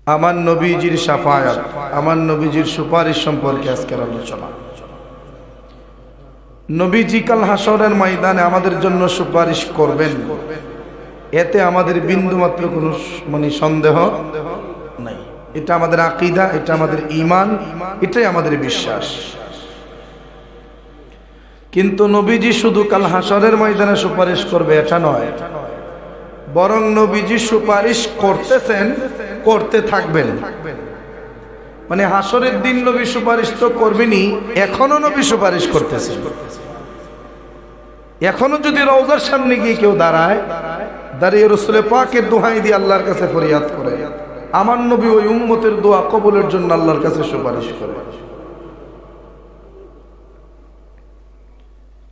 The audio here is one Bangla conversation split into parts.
আমার নবীজির শাফায়াত, আমার নবীজির সুপারিশ সম্পর্কে আজকের আলোচনা। নবীজি কাল হাসরের ময়দানে আমাদের জন্য সুপারিশ করবেন, এতে আমাদের বিন্দুমাত্র কোনো সন্দেহ নাই। এটা আমাদের আকীদা, এটা আমাদের ঈমান, এটাই আমাদের বিশ্বাস। কিন্তু নবীজি শুধু কাল হাসরের ময়দানে সুপারিশ করবে এটা নয়, বরং নবীজি সুপারিশ করতেছেন, করতে থাকবেন। মানে হাসরের দিন নবী সুপারিশ তো করবেনই, এখনো নবী সুপারিশ করতেছেন। এখনো যদি রওজার সামনে গিয়ে কেউ দাঁড়িয়ে রাসূল পাকের দোহাই দিয়ে আল্লাহর কাছে ফরিয়াদ করে, আমার নবী ওই উম্মতের দোয়া কবুলের জন্য আল্লাহর কাছে সুপারিশ করে।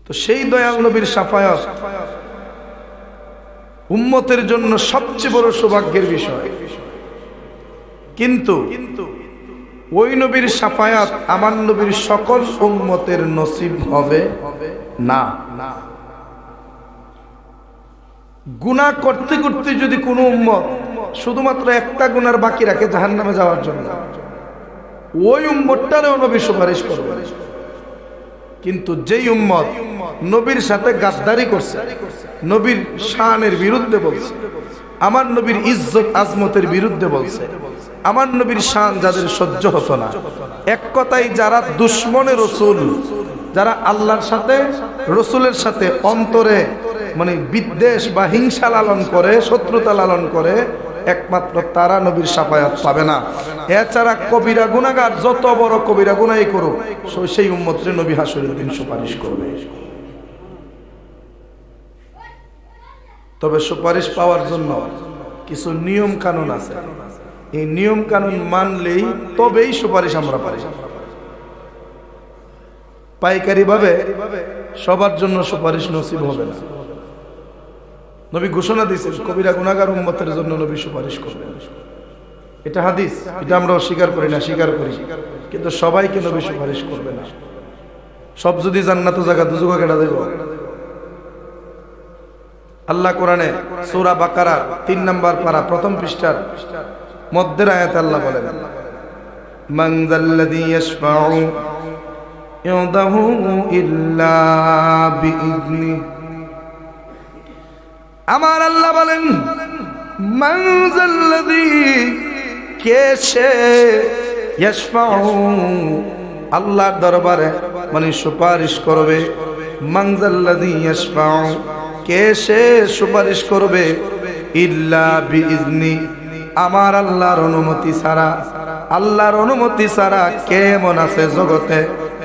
তো সেই দয়াল নবীর শাফায়াত উম্মতের জন্য সবচেয়ে বড় সৌভাগ্যের বিষয়। কিন্তু ওই নবীর শাফায়াত আমার নবীর সকল উম্মতের নসিব হবে না। গুনাহ করতে করতে যদি কোনো উম্মত শুধুমাত্র একটা গুনার বাকি রাখে জাহান্নামে যাওয়ার জন্য, ওই উম্মতটারও নবী সুপারিশ করবে। কিন্তু যেই উম্মত নবীর সাথে গাদ্দারি করছে, নবীর শানের বিরুদ্ধে বলছে, আমার নবীর ইজ্জত আজমতের বিরুদ্ধে বলছে, আমার নবীর শান যাদের সহ্য হতো না, এক কথায় যারা দুশ্মনে রসুল, যারা আল্লাহর সাথে রসুলের সাথে অন্তরে বিদ্বেষ বা হিংসা লালন করে, শত্রুতা লালন করে, একমাত্র তারা নবীর শাফায়াত পাবে না। এছাড়া কবিরা গুনাহগার যত বড় কবিরা গুনাহই করুক, সেই উম্মতরে নবী হাসরের দিন সুপারিশ করবে। তবে সুপারিশ পাওয়ার জন্য কিছু নিয়ম কানুন আছে। এই নিয়ম কানুন মানলেই তবেই সুপারিশ আমরা পাই। পাইকারি ভাবে সবার জন্য সুপারিশ নসিব হবে না। নবী ঘোষণা দিয়েছেন কবিরা গুনাহগার উম্মতের জন্য নবী সুপারিশ করবেন। এটা হাদিস, এটা আমরা অস্বীকার করি না, স্বীকার করি। কিন্তু সবাইকে নবী সুপারিশ করবে না। সব যদি জান্নাত জায়গা দুজুগা কেটে দেব। আল্লাহ কোরআনে সূরা বাকারা ৩ নম্বর পারা প্রথম পৃষ্ঠার মধ্যের আয়াতে আল্লাহ বলেন, মান যাল্লাযী ইয়াশফাউ ইনদাহু ইল্লা বিইذনি। আমার আল্লাহ বলেন, মান যাল্লাযী, কে সে, ইয়াশফাউ, আল্লাহর দরবারে সুপারিশ করবে। মান যাল্লাযী ইয়াশফাউ, কে সে সুপারিশ করবে, ইল্লা বিইذনি, আমার আল্লাহর অনুমতি ছাড়া। আল্লাহর অনুমতি ছাড়া কে মন আছে জগতে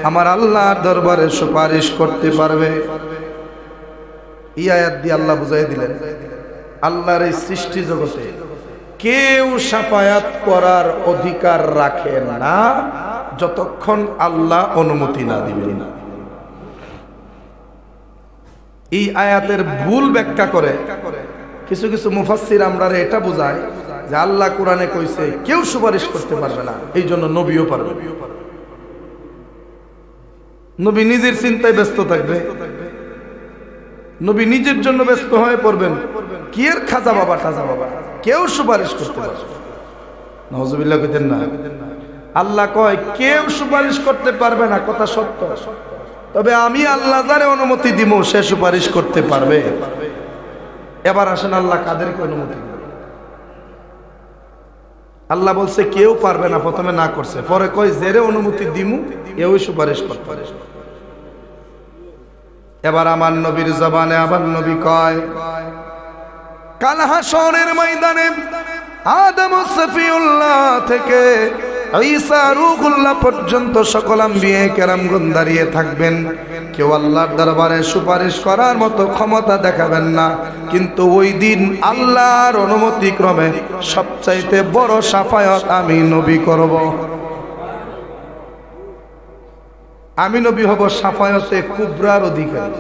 আমার আল্লাহর দরবারে সুপারিশ করতে পারবে? এই আয়াত দিয়ে আল্লাহ বুঝাই দিলেন, আল্লাহর এই সৃষ্টি জগতে কেউ শাফায়াত করার অধিকার রাখে না যতক্ষণ আল্লাহ অনুমতি না দিবেন। এই আয়াতের ভুল ব্যাখ্যা করে কিছু কিছু মুফাসসির আমরা এটা বোঝায় যে আল্লাহ কোরআনে কইছে কেউ সুপারিশ করতে পারবে না, এই জন্য নবীও পারবে। নবী নিজের চিন্তায় ব্যস্ত থাকবে, নবী নিজের জন্য ব্যস্ত হয়ে পড়বেন। কি এর খাজা বাবা টাজা বাবা, কেউ সুপারিশ করতে পারবে না। নাউজুবিল্লাহ কইতেন না। আল্লাহ কয় কেউ সুপারিশ করতে পারবে না, কথা সত্য। তবে আমি আল্লাহ যারে অনুমতি দিব সে সুপারিশ করতে পারবে। এবার আসেন আল্লাহ কাদেরকে অনুমতি দিবেন। আল্লাহ বলছে কেউ পারবে না, প্রথমে না করছে, পরে কয় জেরে অনুমতি দিমু এও সুপারিশ করতে পারে। এবার আমার নবীর জবানে আবার নবী কয়, কাল হাসরের ময়দানে আদম সফিউল্লাহ থেকে ঈসা রূহুল্লাহ পর্যন্ত সকল আম্বিয়া কেরামগণ দাঁড়িয়ে থাকবেন। কেউ আল্লাহর দরবারে সুপারিশ করার মতো ক্ষমতা দেখাবেন না। কিন্তু ওই দিন আল্লাহর অনুমতি ক্রমে সবচাইতে বড় শাফায়াত আমি নবী করব। আমি নবী হব শাফায়াতে কুবরার অধিকারী।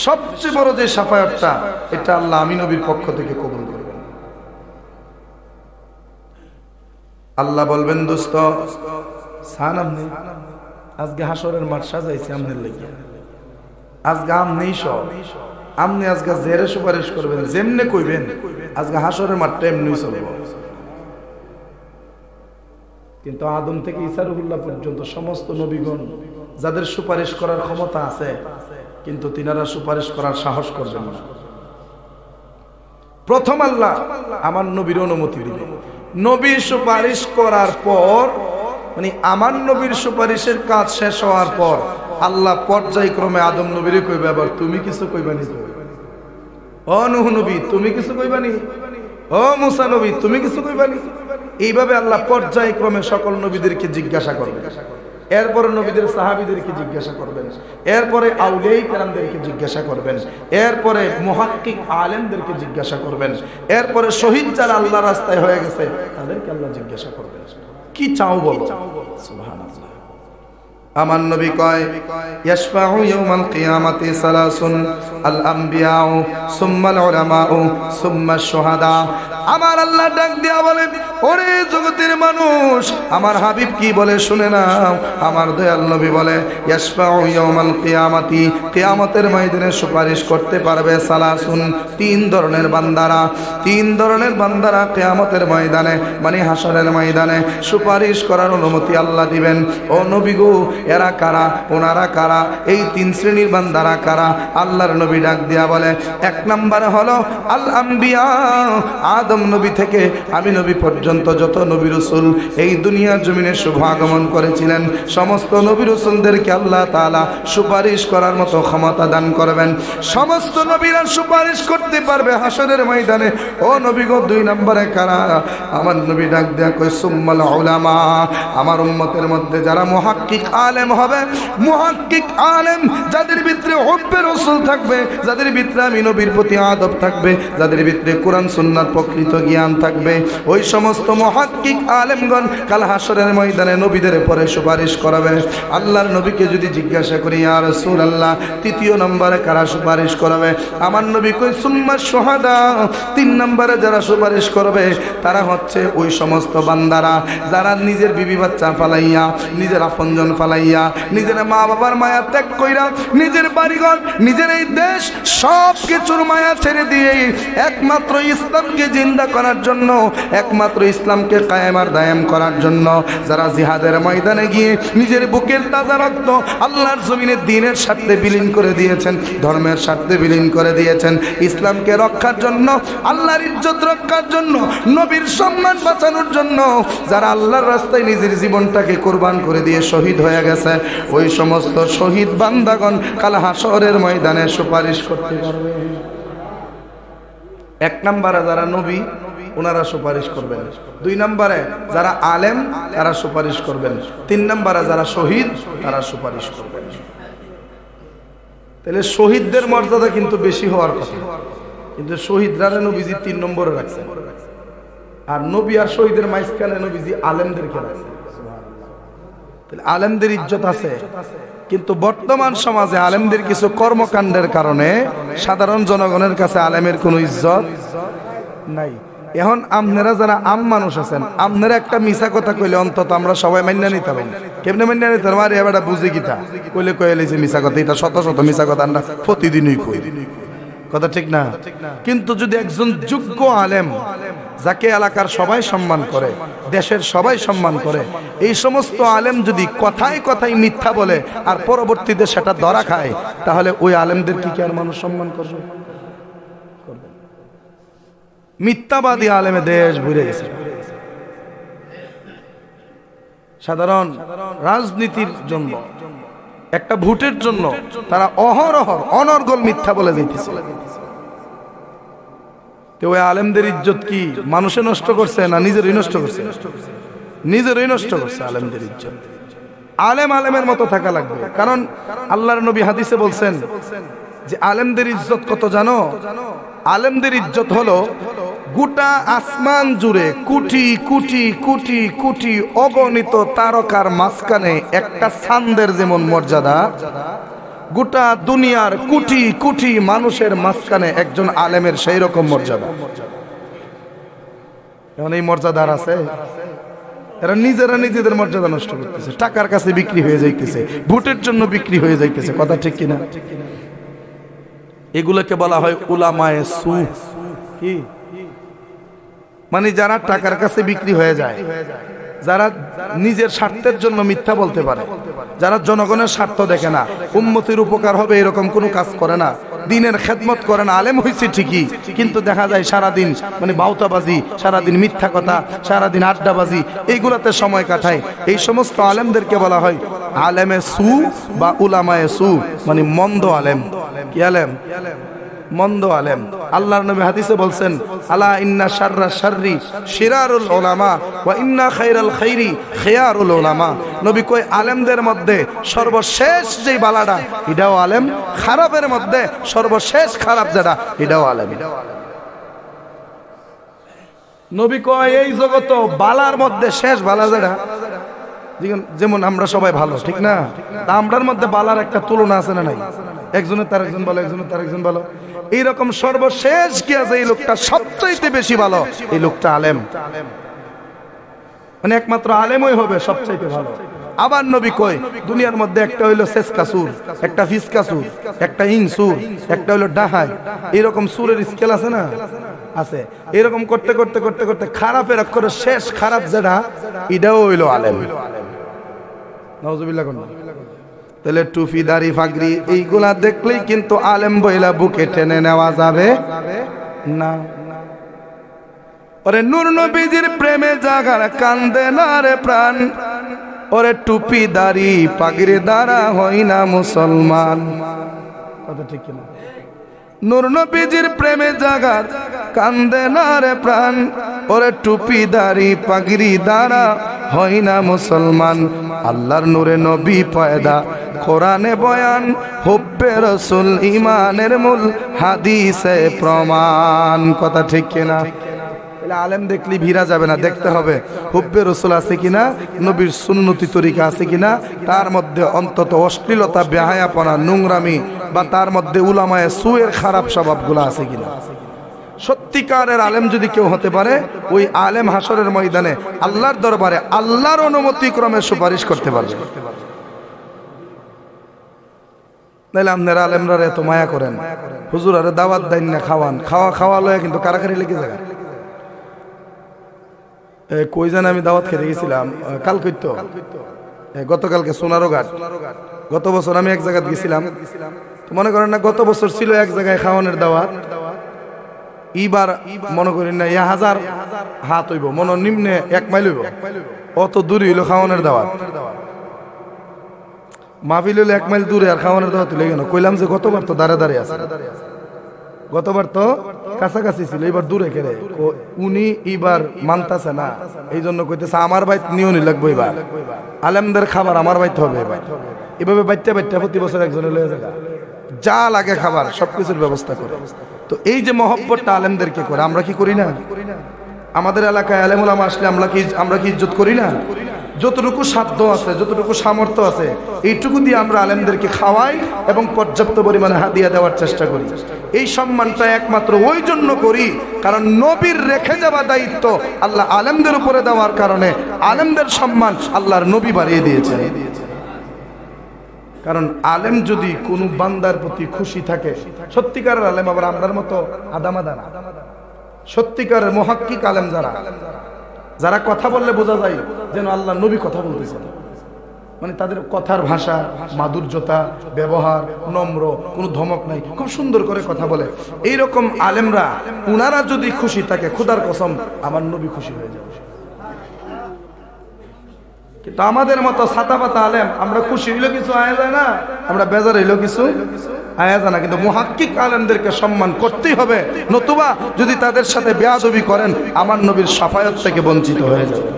সবচেয়ে বড় যে শাফায়াতটা, এটা আল্লাহ আমি নবীর পক্ষ থেকে কবুল করবেন। আল্লাহ বলবেন, দোস্ত সান আমনে আজকে হাসরের মাঠ সাজাইছি আমনের লাগিয়া, আজকে আমনেই সব, আমনে আজকে জেরে সুপারিশ করবেন, যেমনে কইবেন আজকে হাসরের মাঠটা এমনি চলবো। কিন্তু আদম থেকে ঈসা রুহুল্লাহ পর্যন্ত সমস্ত নবীগণ যাদের সুপারিশ করার ক্ষমতা আছে, কিন্তু তিনারা সুপারিশ করার সাহস করবেন না। প্রথম আল্লাহ আমার নবীর অনুমতি দিবেন। নবী সুপারিশ করার পর, মানে আমার নবীর সুপারিশের কাজ শেষ হওয়ার পর আল্লাহ পর্যায়ক্রমে আদম নবীরে কইবে, আবার তুমি কিছু কইবানি? ও নূহ নবী তুমি কিছু কইবানি? ও মুসা নবী তুমি কিছু কইবানি? এইভাবে আল্লাহ পর্যায়ক্রমে সকল নবীদেরকে জিজ্ঞাসা করবেন। এরপরে নবীদের সাহাবীদেরকে জিজ্ঞাসা করবেন, এরপরে আউলিয়া কেরামদেরকে জিজ্ঞাসা করবেন, এরপরে মুহাক্কিক আলেমদেরকে জিজ্ঞাসা করবেন, এরপরে শহীদ যারা আল্লাহ রাস্তায় হয়ে গেছে তাদেরকে আল্লাহ জিজ্ঞাসা করবেন। কি চাও বলো? সুবহানাল্লাহ। আমার নবী কয়, ইয়াশফাউ ইয়াউমাল কিয়ামাতি সালাসুন, আল আমবিয়াউ সুম্মাল উলামাউ সুম্মাশ শুহাদা। আমার আল্লাহ ডাক দিয়া বলে, ওরে জগতের মানুষ, আমার হাবিব কি বলে শুনে নাও। আমার দয়াল নবী বলে, ইয়াশফাউ ইয়াউমাল কিয়ামাতি, কিয়ামতের ময়দানে সুপারিশ করতে পারবে সালাসুন, তিন ধরনের বান্দারা। তিন ধরনের বান্দারা কিয়ামতের ময়দানে, মানে হাসরের ময়দানে সুপারিশ করার অনুমতি আল্লাহ দিবেন। ও নবী গো, এরা কারা? ওনারা কারা? এই তিন শ্রেণীর বান্দারা কারা? আল্লাহর নবী ডাক দিয়া বলে, এক নম্বরে হলো আল আম্বিয়া, আদম নবী থেকে আমি নবী পর্যন্ত যত নবী রাসূল এই দুনিয়ার জমিনে শুভ আগমন করেছিলেন, সমস্ত নবী রাসূলদেরকে আল্লাহ তাআলা সুপারিশ করার মতো ক্ষমতা দান করবেন। সমস্ত নবীরা সুপারিশ করতে পারবে হাসরের ময়দানে। ও নবী গো, দুই নম্বরে কারা? আমার নবী ডাক দিয়া কই, সুম্মাল উলামা, আমার উম্মতের মধ্যে যারা মুহাক্কিক আলেম হবে, মুহাক্কিক আলেম যাদের ভিতরে হুব্বে রাসূল থাকবে, যাদের ভিতরে আমি নবীর প্রতি আদব থাকবে, যাদের ভিতরে কোরআন সুন্নাহর প্রকৃত জ্ঞান থাকবে, ওই সমস্ত মুহাক্কিক আলেমগণ কাল হাসরের ময়দানে নবীদের পরে সুপারিশ করাবে। আল্লাহর নবীকে যদি জিজ্ঞাসা করি, ইয়া রাসূলুল্লাহ তৃতীয় নম্বরে কারা সুপারিশ করবে? আমার নবী কই, সুম্মাশ শুহাদা, তিন নম্বরে যারা সুপারিশ করবে তারা হচ্ছে ওই সমস্ত বান্দারা যারা নিজের বিবি বাচ্চা ফালাইয়া, নিজের আপনজন ফালাইয়া, নিজের মা বাবার মায়া ত্যাগ কইরা, নিজের বাড়িঘর, নিজের এই দেশ সব কিছুর মায়া ছেড়ে দিয়ে একমাত্র ইসলামকে জিন্দা করার জন্য, একমাত্র ইসলামকে কায়েম আর দায়েম করার জন্য যারা জিহাদের ময়দানে গিয়ে নিজের বুকের তাজা রক্ত আল্লাহর জমিনে দ্বীনের স্বার্থে বিলীন করে দিয়েছেন, ধর্মের স্বার্থে বিলীন করে দিয়েছেন, ইসলামকে রক্ষার জন্য, আল্লাহর ইজ্জত রক্ষার জন্য, নবীর সম্মান বাঁচানোর জন্য যারা আল্লাহর রাস্তায় নিজের জীবনটাকে কোরবান করে দিয়ে শহীদ হয়ে গেছে, ওই সমস্ত শহীদ বান্দাগণ কাল হাসরের ময়দানে সুপারিশ করতে পারবে। এক নম্বরে যারা নবী ওনারা সুপারিশ করবেন, দুই নম্বরে যারা আলেম তারা সুপারিশ করবেন, তিন নম্বরে যারা শহীদ তারা সুপারিশ করবেন। তাহলে শহীদদের মর্যাদা কিন্তু বেশি হওয়ার কথা, কিন্তু শহীদরা নবীজি তিন নম্বরে রাখছেন, আর নবী আর শহীদের মাঝখানে নবীজি আলেমদেরকে রাখছেন। তাহলে আলেমদের ইজ্জত আছে, কিন্তু বর্তমান সমাজে আলেমদের কিছু কর্মকাণ্ডের কারণে সাধারণ জনগণের কাছে আলেমের কোনো ইজ্জত নাই। এখন আপনারা যারা আম মানুষ আছেন, আপনারা একটা মিছা কথা কইলে অন্তত আমরা সবাই মান্য নিতে পারি। কেমনে মান্য নিতে পারি? এবার বুঝে গীতা কইলে কইলেছে মিছা কথা, এটা শত শত মিছা কথা আমরা প্রতিদিনই কই, কথা ঠিক না? কিন্তু যদি একজন যোগ্য আলেম, যাকে এলাকার সবাই সম্মান করে, দেশের সবাই সম্মান করে, এই সমস্ত আলেম যদি কথায় কথায় মিথ্যা বলে আর পরবর্তীতে সেটা ধরা খায়, তাহলে ওই আলেমদের কি আর মানুষ সম্মান করবে? মিথ্যাবাদী আলেমে দেশ ভরে গেছে। সাধারণ রাজনীতির জন্য, একটা ভোটের জন্য তারা অহরহ অনর্গল মিথ্যা বলে যাইতেছে। তো ওই আলেমদের ইজ্জত কি মানুষে নষ্ট করছে না নিজেরই নষ্ট করছে? নিজেরই নষ্ট করছে আলেমদের ইজ্জত। আলেম আলেমের মতো থাকা লাগবে, কারণ আল্লাহর নবী হাদিসে বলছেন যে আলেমদের ইজ্জত কত জানো? আলেমদের ইজ্জত হলো গোটা আসমান জুড়ে কোটি কোটি কোটি কোটি অগণিত তারকার মাঝখানে একটা চাঁদের যেমন মর্যাদা, গোটা দুনিয়ার কোটি কোটি মানুষের মাঝখানে একজন আলেমের সেই রকম মর্যাদা। এখন এই মর্যাদার আছে, এরা নিজেরা নিজেদের মর্যাদা নষ্ট করতেছে, টাকার কাছে বিক্রি হয়ে যাইতেছে, ভোটের জন্য বিক্রি হয়ে যাইতেছে, কথা ঠিক কিনা? এগুলোকে বলা হয় উলামায়ে সু। কি মানে? যারা টাকার কাছে বিক্রি হয়ে যায়, যারা নিজের স্বার্থের জন্য মিথ্যা বলতে পারে, যারা জনগণের স্বার্থ দেখে না, উম্মতির উপকার হবে এরকম কোনো কাজ করে না, দিনের খেদমত করে না। আলেম হয়েছে ঠিকই, কিন্তু দেখা যায় সারাদিন মানে বাউতাবাজি, সারাদিন মিথ্যা কথা, সারাদিন আড্ডাবাজি, এইগুলাতে সময় কাটায়। এই সমস্ত আলেমদেরকে বলা হয় আলেমে সু বা উলামায়ে সু, মানে মন্দ আলেম। কি আলেম? মন্দ আলেম। আল্লাহর নবী হাদিসে বলছেন, আলা ইন্না শাররা শাররি শিরারুল উলামা ওয়া ইন্না খায়রাল খায়রি খিয়ারুল উলামা। নবী কই আলেমদের মধ্যে সর্বশেষ যে বালাটা এটাও আলেম, খারাপের মধ্যে সর্বশেষ খারাপ যেটা এটাও আলেম। নবী কয় এই জগত বালার মধ্যে শেষ বালা যেটা, যেমন আমরা সবাই ভালো, ঠিক না? তা আমরার মধ্যে বালার একটা তুলনা আছে না নাই? একজনের তার একজন ভালো, একজনের তার একজন ভালো। এইরকম সর্বশেষ কি আছে, এই লোকটা সবচাইতে বেশি ভালো, এই লোকটা আলেম। মানে একমাত্র আলেমই হবে সবচাইতে ভালো। আবার নবী কয় দুনিয়ার মধ্যে একটা হইলো সেসকা সুর, একটা ফিসকা সুর, একটা ইং সুর, একটা হইলো ডাহাই। এরকম সুরের স্কেল আছে না? আছে। এরকম করতে করতে করতে করতে খারাপের অক্ষরে শেষ খারাপ যেটা, এটাও হইলো আলেম। নাউজুবিল্লাহ কোন? তাহলে টুপি দাড়ি ফাগরি এইগুলা দেখলেই কিন্তু আলেম বইলা বুকে টেনে নেওয়া যাবে না। ওরে নূর নবীজির প্রেমে জাগার কান্দে না রে প্রাণ, ওরে টুপি দাড়ি পাগড়ি দ্বারা হই না মুসলমান। কথা ঠিক কিনা? নূর নবীজির প্রেমে জাগার কান্দে না রে প্রাণ, ওরে টুপি দাড়ি পাগড়ি দ্বারা হয় না মুসলমান। আল্লাহর নূরে নবী পয়দা, কোরআনে বয়ান, হুব্বে রাসূল ঈমানের মূল, হাদিসে প্রমাণ। কথা ঠিক কিনা? আলেম দেখলি ভিড়া যাবে না, দেখতে হবে হুব্বে রাসূল আছে কিনা, নবীর সুন্নতি তরিকা আছে কিনা, তার মধ্যে অন্তত অশ্লীলতা, বেহায়াপনা, নোংরামি বা তার মধ্যে উলামায়ে সুয়ের খারাপ স্বভাবগুলো আছে কিনা। সত্যিকারের আলেম যদি কেউ হতে পারে, ওই আলেম হাসরের ময়দানে আল্লাহর দরবারে আল্লাহর অনুমতি ক্রমে সুপারিশ করতে পারবে। নাইলে আপনারা আলেমরা এত মায়া করেন, হুজুর আরে দাওয়াত দেন না, খাওয়ান, খাওয়া লয় কিন্তু কারাকারি লেগে যায়। কই জানে আমি দাওয়াত খেতে গেছিলাম কালকে, তো গতকালকে সোনারো ঘাট। গত বছর আমি এক জায়গায় গেছিলাম, মনে করেন না গত বছর ছিল এক জায়গায় খাওয়ানোর দাওয়াত, এইবার মনে করেন না 1000 হাত হইব, মনে নিম্নে 1 মাইল হইব, অত দূরে হইলো খাওয়ানোর দাওয়াত। মাহফিল হইলো 1 মাইল দূরে, আর খাওয়ানোর দাওয়াত হইলো কেন? কইলাম যে গতবার তো দাঁড়ে দাঁড়িয়ে আছে, গতবার তো কাছাকাছি ছিল, এবার দূরে কেড়ে। উনি এবার মানতেছে না, এই জন্য কইতেছে আমার বাইত নিয়নি লাগবে, এবার আলেমদের খাবার আমার বাইতে হবে। এবার এভাবে বাইতে বাইতে প্রতি বছর একজনে লয়ে যায়, যা লাগে খাবার সবকিছুর ব্যবস্থা করে। তো এই যে মহব্বতটা আলেমদেরকে করে, আমরা কি করি না? আমাদের এলাকায় আলেম ওলামা আসলে আমরা কি ইজ্জত করি না? যতটুকু সাধ্য আছে, যতটুকু সামর্থ্য আছে, এইটুকু দিয়ে আমরা আলেমদেরকে খাওয়াই এবং পর্যাপ্ত পরিমাণে হাদিয়া দেওয়ার চেষ্টা করি। এই সম্মানটা একমাত্র ওই জন্য করি কারণ নবীর রেখে যাওয়া দায়িত্ব আল্লাহ আলেমদের উপরে দেওয়ার কারণে আলেমদের সম্মান আল্লাহর নবী বাড়িয়ে দিয়েছেন। কারণ আলেম যদি কোনো বান্দার প্রতি খুশি থাকে, সত্যিকারের আলেম, আবার আমরার মতো আদামাদা না, সত্যিকারের মুহাক্কিক আলেম যারা কথা বললে বোঝা যায় যেন আল্লাহ নবী কথা বলতেছেন, মানে তাদের কথার ভাষা, মাধুর্যতা, ব্যবহার নম্র, কোনো ধমক নাই, খুব সুন্দর করে কথা বলে। এইরকম আলেমরা উনারা যদি খুশি থাকে, খোদার কসম আমার নবী খুশি হয়ে যাবে। কিন্তু আমাদের মতো ছাতা পাতা আলেম, আমরা খুশি হইলেও কিছু আয়া যায় না, আমরা বেজার হইলেও কিছু আয়া যায় না। কিন্তু মুহাক্কিক আলেমদেরকে সম্মান করতেই হবে, নতুবা যদি তাদের সাথে বেয়াদবি করেন আমার নবীর শাফায়াত থেকে বঞ্চিত হয়ে যাবে।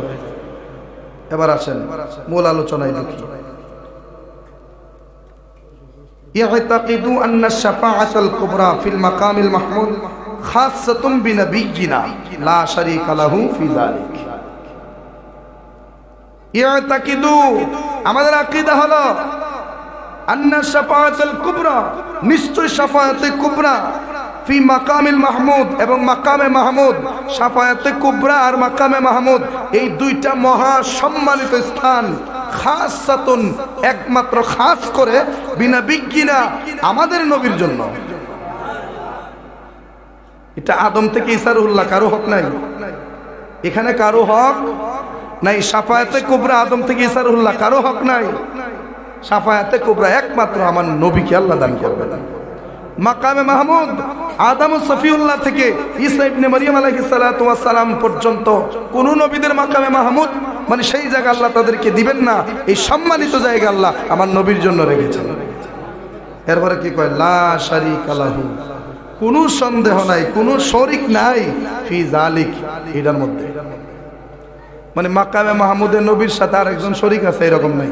এবার আসেন মূল আলোচনায় দেখি। ইয়াতাকিদু আন্না শাফাআতাল কুবরা ফিল মাকামিল মাহমুদ খাসসাতুন বিনবিয়িনা লা শারীকা লাহু ফি যালিক। ইয়াতাকিদু, আমাদের আকীদা হলো আন্না শাফাআতুল কুবরা, নিশ্চয় শাফাআতে কুবরা, ফি মাকামিল মাহমুদ, এবং মাকামে মাহমুদ। শাফাআতে কুবরা আর মাকামে মাহমুদ এই দুইটা মহা সম্মানিত স্থান, খাসসাতুন একমাত্র খাস করে, বিনবিয়িনা আমাদের নবীর জন্য। এটা আদম থেকে ঈসা রুহুল্লাহ, কারো হক নাই এখানে, কারো হক নাই শাফায়াতে কুবরা আদম থেকে ঈসা রুহুল্লাহ কারো হক নাই। শাফায়াতে কুবরা একমাত্র আমার নবীকে আল্লাহ দান করবেন। মাকামে মাহমুদ আদম ও সফিউল্লাহ থেকে ঈসা ইবনে মারইয়াম আলাইহিস সালাতু ওয়াস সালাম পর্যন্ত কোন নবীদের মাকামে মাহমুদ মানে সেই জায়গা আল্লাহ তাদেরকে দিবেন না। এই সম্মানিত জায়গা আল্লাহ আমার নবীর জন্য রেখেছেন। এরপরে কি কয়, লা শারীকা লাহু, কোনো সন্দেহ নাই, কোনো শরীক নাই, ফি যালিক, এটার মধ্যে। মানে মাকামে মাহমুদের নবীর সাথে আরেকজন শরীক আছে এরকম নাই।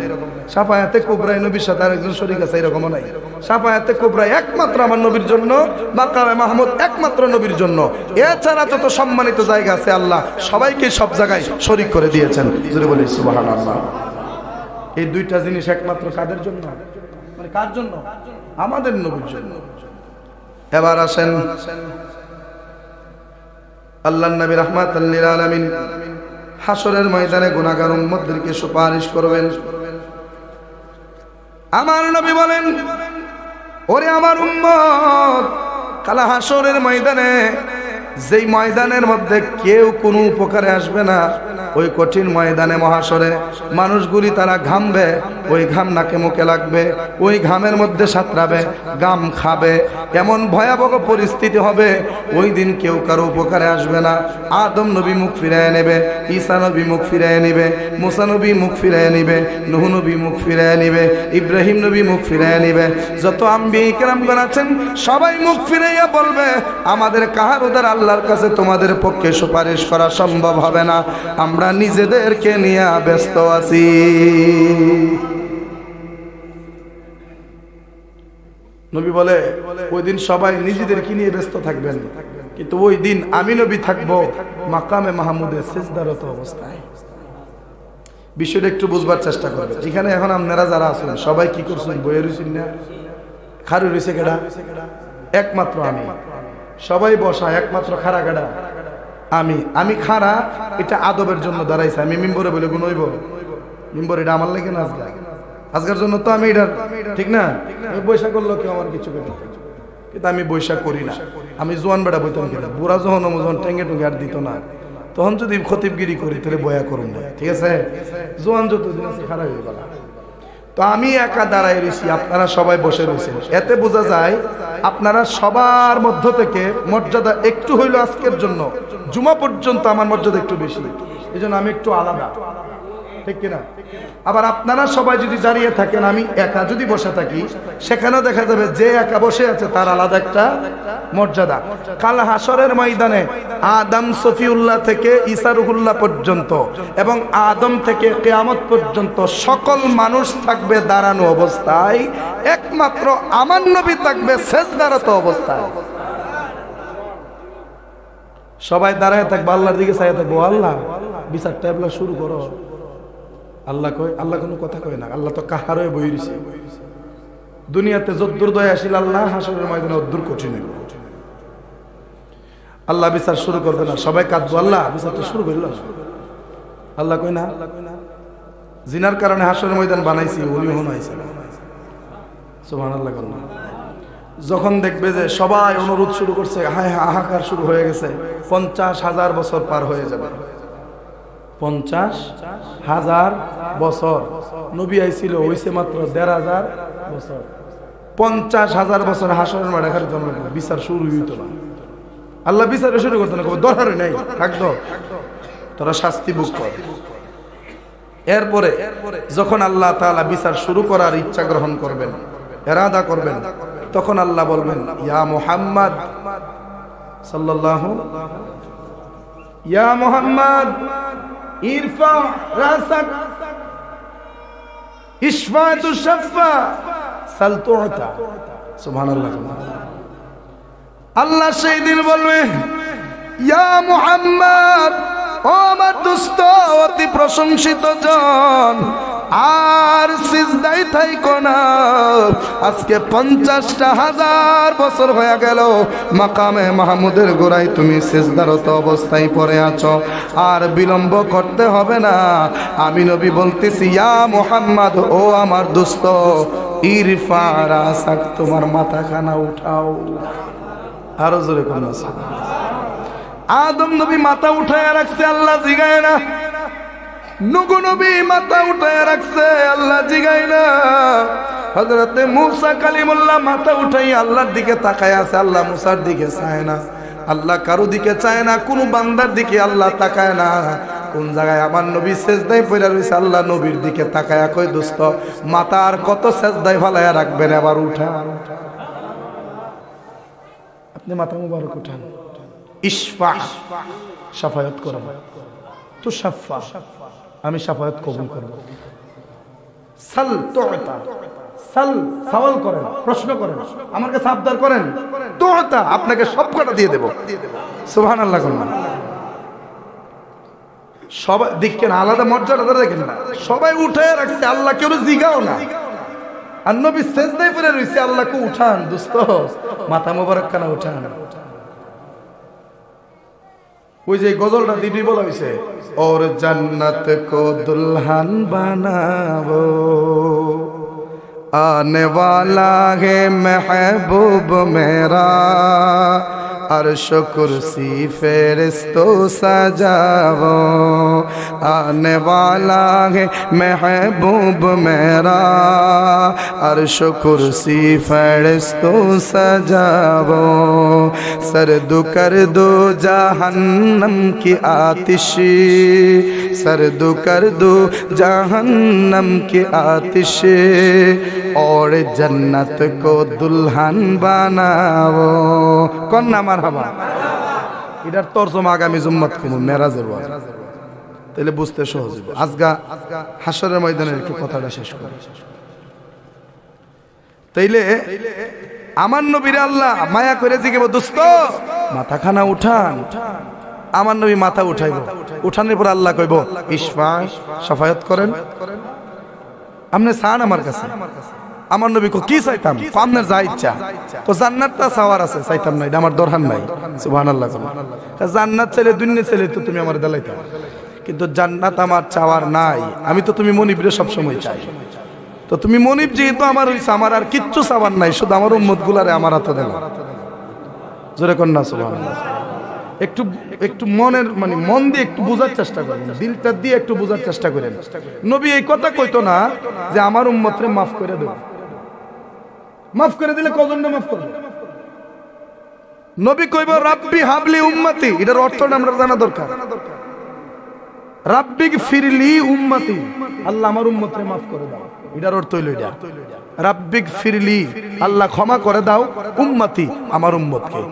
শাফায়াতে কুবরায় নবীর সাথে আরেকজন শরীক আছে এরকমও নাই। শাফায়াতে কুবরায় একমাত্র আমার নবীর জন্য, মাকামে মাহমুদ একমাত্র নবীর জন্য। এছাড়া যত সম্মানিত জায়গা আছে আল্লাহ সবাইকে সব জায়গায় শরীক করে দিয়েছেন। জোরে বলি সুবহানাল্লাহ। এই দুইটা জিনিস একমাত্র কাদের জন্য? মানে কার জন্য? আমাদের নবীর জন্য। এবার আসেন আল্লাহর নবী রাহমাতাল লিল আলামিন হাসরের ময়দানে গুনাহগার উম্মতদেরকে সুপারিশ করবেন। আমার নবী বলেন, ওরে আমার উম্মত, কাল হাসরের ময়দানে, যেই ময়দানের মধ্যে কেউ কোনো উপকারে আসবে না, ওই কঠিন ময়দানে মহাশরে মানুষগুলি তারা ঘামবে, ওই ঘাম নাকে মুখে লাগবে, ওই ঘামের মধ্যে সাঁতরাবে, গাম খাবে, এমন ভয়াবহ পরিস্থিতি হবে। ওই দিন কেউ কারো উপকারে আসবে না। আদম নবী মুখ ফিরায় নেবে, ঈসা নবী মুখ ফিরায় নেবে, মুসা নবী মুখ ফিরায় নেবে, নূহ নবী মুখ ফিরায় নেবে, ইব্রাহিম নবী মুখ ফিরায় নেবে, যত আম্বিয়া কিরামগণ আছেন সবাই মুখ ফিরাইয়া বলবে, আমাদের কাহার উদার আল্লাহর কাছে তোমাদের পক্ষে সুপারিশ করা সম্ভব হবে না, আমরা নিজেদেরকে নিয়ে ব্যস্ত আছি। নবী বলে, ওই দিন সবাই নিজেদেরকে নিয়ে ব্যস্ত থাকবেন, কিন্তু ওই দিন আমি নবী থাকবো মাকামে মাহমুদে সিজদারত অবস্থায়। বিষয়টা একটু বুঝবার চেষ্টা করবেন। এখানে এখন আপনারা যারা আছেন সবাই কি করছেন? বইয়ে রয়েছেন না? খারু রয়েছে কেডা? একমাত্র আমি। সবাই বসা, একমাত্র খাড়া কেডা? আমি খাড়া। এটা আদবের জন্য দাঁড়াইছে। আমি মিম্বরে বলে গুণ হইব? মিম্বর এটা আমার লাগে না, আজকের জন্য তো আমি এটার ঠিক না। আমি বৈশাখ করলো কেউ আমার কিছু করে, কিন্তু আমি বৈশাখ করি না। আমি জোয়ান বেড়া বইতাম কেন, বুড়া যখন যখন টেঙ্গে টুঙ্গে আর দিত না, তখন যদি খতিবগিরি করি তাহলে বয়া করুন না, ঠিক আছে? জোয়ান যতদিন আছে খারাপ হয়ে গেল। তো আমি একা দাঁড়াই রয়েছি, আপনারা সবাই বসে রয়েছেন। এতে বোঝা যায় আপনারা সবার মধ্য থেকে মর্যাদা একটু হইলো আজকের জন্য, জুমা পর্যন্ত আমার মর্যাদা একটু বেশি, এই জন্য আমি একটু আলাদা, ঠিক কিনা? আবার আপনারা সবাই যদি দাঁড়িয়ে থাকেন, আমি একা যদি বসে থাকি, সেখানেও দেখা যাবে যে একা বসে আছে তার আলাদা একটা মর্যাদা। কাল হাসরের ময়দানে আদম সফিউল্লাহ থেকে ঈসা রুহুল্লাহ পর্যন্ত এবং আদম থেকে কিয়ামত পর্যন্ত সকল মানুষ থাকবে দাঁড়ানো অবস্থায়, একমাত্র আমার নবী থাকবে সিজদারত অবস্থায়। সবাই দাঁড়ায় থাকবে, আল্লাহর দিকে চাইয়া থাকবো, আল্লাহ বিচার ট্যাবলা শুরু করো। আল্লাহ কয়, আল্লাহ কোনো কথা কয় না, আল্লাহ তো কাহার হয়ে বই রইছে। দুনিয়াতে যদ্দুর দয়া আসিল আল্লাহ, হাসরের ময়দানে অদ্দুর কঠিন হইল। আল্লাহ বিচার শুরু করবে না, সবাই কাঁদবো, আল্লাহ বিচারটা শুরু করল। আল্লাহ কয় না, জিনার কারণে হাসরের ময়দান বানাইছি, উনি হনাইছে। সুবহানাল্লাহ। যখন দেখবে যে সবাই অনুরোধ শুরু করছে, হায় হাহাকার শুরু হয়ে গেছে, 50,000 বছর পার হয়ে যাবে। 50,000 বছর নবী আইছিল, হইছে মাত্র 1,500 বছর। 50,000 বছর হাসরের মাঠে খালি বিচার শুরু হইতো না। আল্লাহ বিচারে শুরু করতো না, দরকার নাই, থাকতো তোরা শাস্তি ভোগ কর। এরপরে যখন আল্লাহ তাআলা বিচার শুরু করার ইচ্ছা গ্রহণ করবেন, ইরাদা করবেন, তখন আল্লাহ বলবেন, ইয়া মুহাম্মদ সাল্লাল্লাহু, ইয়া মুহাম্মদ ইরফা রাসাক ইশফা তুশফা সাল তুতা। সুবহানাল্লাহ। আল্লাহ সেই দিন বলবে, ইয়া মুহাম্মদ, ও আমার দোস্ত, অতি প্রশংসিত জন, আর সিজদাই থাইকো না। আজকে 50,000 বছর হয়ে গেল মাকামে মাহমুদের গোড়ায় তুমি সিজদারত অবস্থায় পড়ে আছো, আর বিলম্ব করতে হবে না। আমি নবী বলতেছি, ইয়া মুহাম্মদ, ও আমার দোস্ত, ইরফা রাসাক, তোমার মাথাখানা উঠাও। আরো জোরে কোন আদম নবী মাথা উঠায় রাখছে, আল্লাহ জিগায় না। নুগু নবী মাথা উঠায় রাখছে, আল্লাহ জিগাই না। হযরতে মূসা কালিমুল্লাহ মাথা উঠাই আল্লাহর দিকে তাকায় আছে, আল্লাহ মূসার দিকে চায় না, আল্লাহ কারো দিকে চায় না, কোন বান্দার দিকে আল্লাহ তাকায় না। কোন জায়গায় আমার নবী সেজদায় পড়ে রয়েছে, আল্লাহ নবীর দিকে তাকায়া কই, দোস্ত মাথা আর কত সেজদায় ফালায়া রাখবেন, আবার উঠা। আপনি মাথা মুবারক উঠান, ইশফা শাফায়াত করব, তো শাফা আমি শাফায়াত কবুল করব। সাল তুতা, সাল সওয়াল করেন, প্রশ্ন করেন, আমার কাছে আবদার করেন, তুতা আপনাকে সব কটা দিয়ে দেব। সুবহানাল্লাহ। সবাই দেখেন আলাদা মর্যাদা দেখেন না, সবাই উঠে রাখছে, আল্লাহ কেউ জিগাও না। আর নবী সেজদায় পড়ে রইছে, আল্লাহকে উঠান, দোস্ত মাথা মোবারক কানা উঠান। ওই যে গজলটা দিদি বলা হয়েছে, और जन्नत को दुल्हन बनाओ, आने वाला है महबूब मेरा, अर्श कुर्सी फेरिस्तो सजाओ, आने वाला है महबूब मेरा, अर्श कुर्सी फेरिस्तो सजाओ, सर्द कर दो जहन्नम की आतिश, सर्द कर दो जहन्नम की आतिश, और जन्नत को दुल्हन बनाओ। कौन ना মারহাবা। এটার তরজমা আগামী জুম্মাত কুমু মেরাজের ওয়াজ, তাহলে বুঝতে সহজ হবে। আজগা হাসরের ময়দানের একটু কথাটা শেষ করি। তাইলে আমার নবীর আল্লাহ মায়া করে জিগেব, দোস্ত মাথা খানা উঠান। আমার নবী মাথা উঠাইব, উঠানোর পর আল্লাহ কইব, ইশফা শাফায়াত করেন। আপনি চান আমার কাছে, আমার নবী কো কি চাইতাম, আপনার যা ইচ্ছা, কো জান্নাতটা চাওয়ার আছে, চাইতাম না, এটা আমার দরকার নাই। সুবহানাল্লাহ। জান্নাত চাইলে দুনিয়া চাইলে তো তুমি আমার দিলাইতা, কিন্তু জান্নাত আমার চাওয়ার নাই। আমি তো তুমি মনিবরে সব সময় চাই, তো তুমি মনিব যেহেতু আমার হইছে, আমার আর কিচ্ছু চাওয়ার নাই, শুধু আমার উম্মত গুলারে আমার হাতে দেন। জোরে কন্যা সুবহানাল্লাহ। একটু একটু মনের মানে মন দিয়ে একটু বোঝার চেষ্টা করেন, দিলটা দিয়ে একটু বোঝার চেষ্টা করেন। নবী এই কথা কইতো না যে আমার উম্মতরে মাফ করে দেব, মাফ করে দিলে কজনটা মাফ করবে। নবী কইব রাব্বি হাবলি উম্মতি, এটার অর্থটা আমরা জানা দরকার। রাব্বিক ফিরলি উম্মতি, আল্লাহ আমার উম্মতরে মাফ করে দাও, এটার অর্থ হইল এটা। রাব্বিক ফিরলি, আল্লাহ ক্ষমা করে দাও, উম্মতি আমার উম্মতকে।